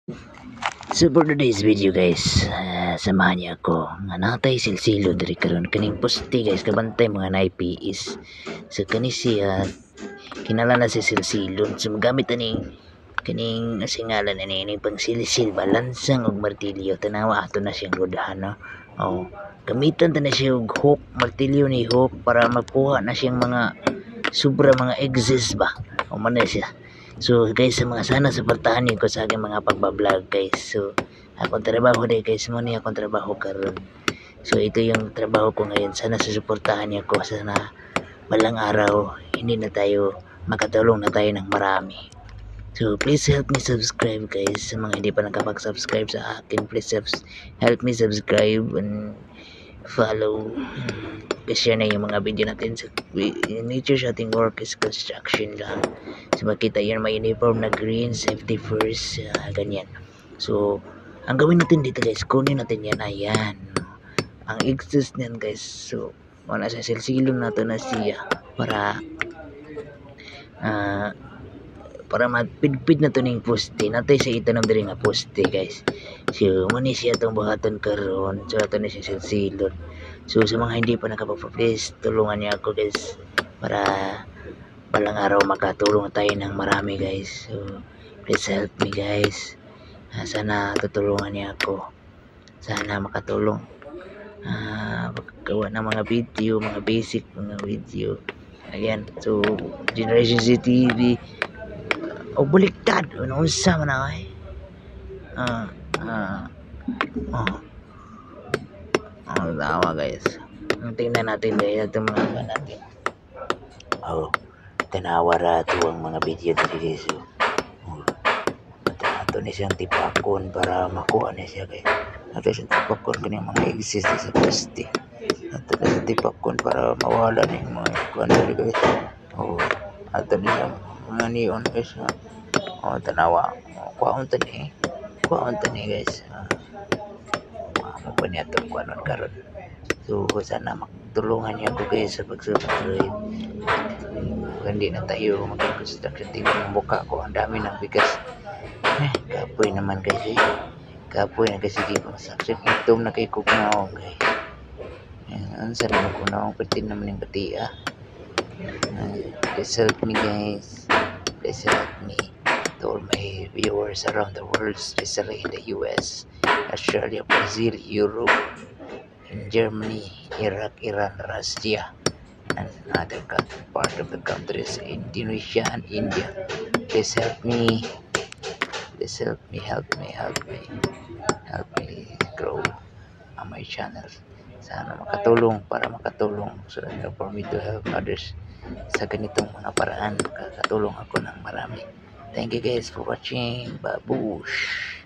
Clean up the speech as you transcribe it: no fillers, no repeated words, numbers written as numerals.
So for today's video guys, samahan niyo ako nga natay silsilo diri karon kaning poste guys kabantay mga naipis. So kani siya kinala na si silsilon. So magamit ani kaning singalan ani pang silsil balansang og martilyo tanawa ato na siyang rodahan no. Oh, gamitan ta na siya og hook, martilyo ni hook para makuha na siyang mga sobra mga exes ba. O man na siya. So guys, sa mga sana suportahan niyo ko sa aking mga pagbablog guys. So akong trabaho din guys, mo ni akong trabaho karon. So ito yung trabaho ko ngayon. Sana susuportahan niyo ko, sana balang araw hindi na tayo makatulong na tayo ng marami. So please help me subscribe guys. Sa mga hindi pa nakapag-subscribe sa akin, please help me subscribe and follow. Share na yung mga video natin sa nature sa ating work is construction lang. So makita yan may uniform na green, safety first, ganyan. So ang gawin natin dito guys, kunin natin yan, ayan ang exist niyan guys. So wala sa silsilong nato na siya para mapidpid na to ning poste natay sa itanam diri nga poste guys. So mo ni siya tong buhaton karon, so ato ni siya silsilon. So sa mga hindi pa nakapag-please tulungan niyo ako guys para balang araw makatulong tayo ng marami guys. So please help me guys. Sana tutulungan niyo ako, sana makatulong paggawa ng mga video, mga basic mga video. Ayan, so Generation Z TV o baliktad ano unsa man ay tawa guys. Tingnan natin guys itong mga natin. Tanawa ra ito ang mga video dito. So ito ni siyang tipakon para makuha ni siya guys. Ito siyang tipakon kanyang mga exist sa poste. Ito na siyang tipakon para mawala ni mga kuwan dito guys. Ito ni siyang mga neon guys. Tanawa kuwaon to ni guys. Mo pa niya itong kuwanon karon. So sana magtulungan niyo ako guys sa pag-subscribe. Hindi na tayo mag-construction team ng buka ko, ang dami ng bigas. Kapoy naman guys kapoy na kasi construction itom na kay kugnaong guys. Ang sarap mo kugnaong pati naman yung batia. Please help me guys, please help me to all my viewers around the world, especially in the US, Australia, Brazil, Europe, in Germany, Iraq, Iran, Russia, and other part of the countries, Indonesia and India. Please help me. Please help me grow on my channel. Sana makatulong para makatulong so for me to help others sa ganitong mga paraan. Makakatulong ako ng marami. Thank you guys for watching. Babush.